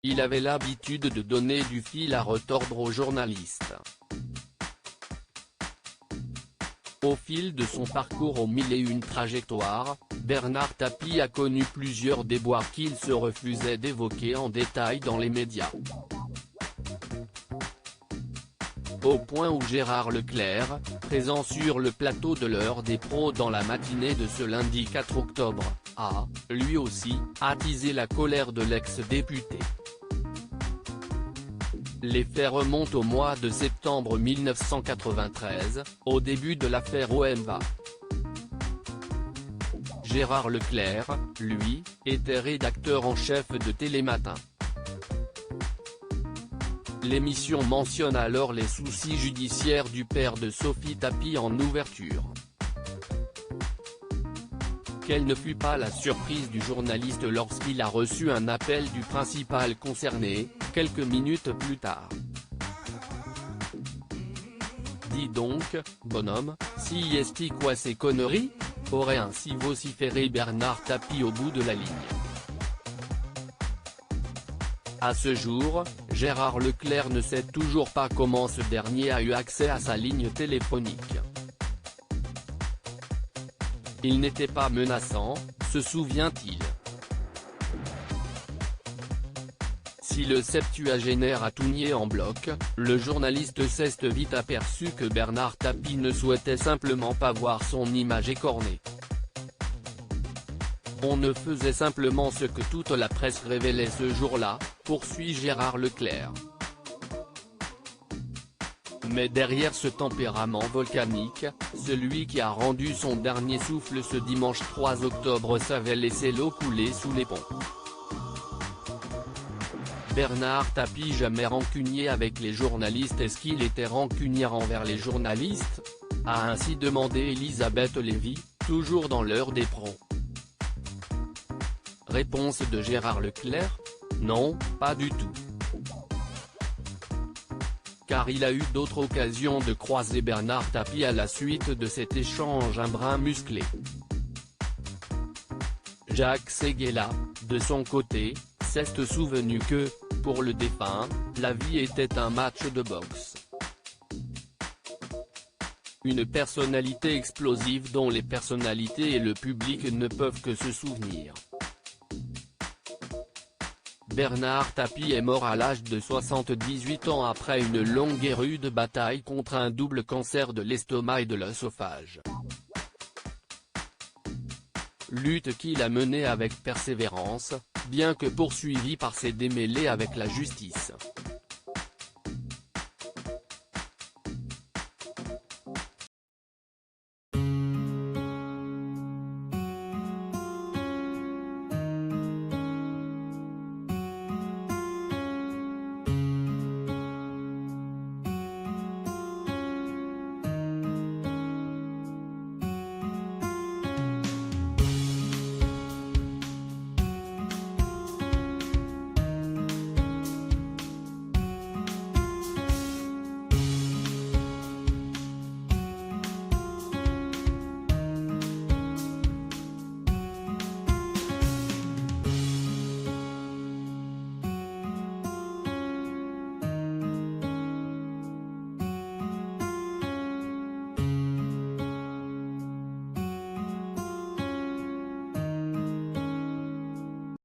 Il avait l'habitude de donner du fil à retordre aux journalistes. Au fil de son parcours aux mille et une trajectoires, Bernard Tapie a connu plusieurs déboires qu'il se refusait d'évoquer en détail dans les médias. Au point où Gérard Leclerc, présent sur le plateau de l'heure des pros dans la matinée de ce lundi 4 octobre, a, lui aussi, attisé la colère de l'ex-député. Les faits remontent au mois de septembre 1993, au début de l'affaire OMVA. Gérard Leclerc, lui, était rédacteur en chef de Télématin. L'émission mentionne alors les soucis judiciaires du père de Sophie Tapie en ouverture. Quelle ne fut pas la surprise du journaliste lorsqu'il a reçu un appel du principal concerné, quelques minutes plus tard. Dis donc, bonhomme, si est-ce quoi ces conneries ? Aurait ainsi vociféré Bernard Tapie au bout de la ligne. À ce jour, Gérard Leclerc ne sait toujours pas comment ce dernier a eu accès à sa ligne téléphonique. Il n'était pas menaçant, se souvient-il. Si le septuagénaire a tout nié en bloc, le journaliste s'est vite aperçu que Bernard Tapie ne souhaitait simplement pas voir son image écornée. On ne faisait simplement ce que toute la presse révélait ce jour-là, poursuit Gérard Leclerc. Mais derrière ce tempérament volcanique, celui qui a rendu son dernier souffle ce dimanche 3 octobre savait laisser l'eau couler sous les ponts. Bernard Tapie jamais rancunier avec les journalistes. Est-ce qu'il était rancunier envers les journalistes ? A ainsi demandé Elisabeth Lévy, toujours dans l'heure des pros. Réponse de Gérard Leclerc : non, pas du tout. Car il a eu d'autres occasions de croiser Bernard Tapie à la suite de cet échange un brin musclé. Jacques Séguéla, de son côté, s'est souvenu que, pour le défunt, la vie était un match de boxe. Une personnalité explosive dont les personnalités et le public ne peuvent que se souvenir. Bernard Tapie est mort à l'âge de 78 ans après une longue et rude bataille contre un double cancer de l'estomac et de l'œsophage. Lutte qu'il a menée avec persévérance, bien que poursuivi par ses démêlés avec la justice.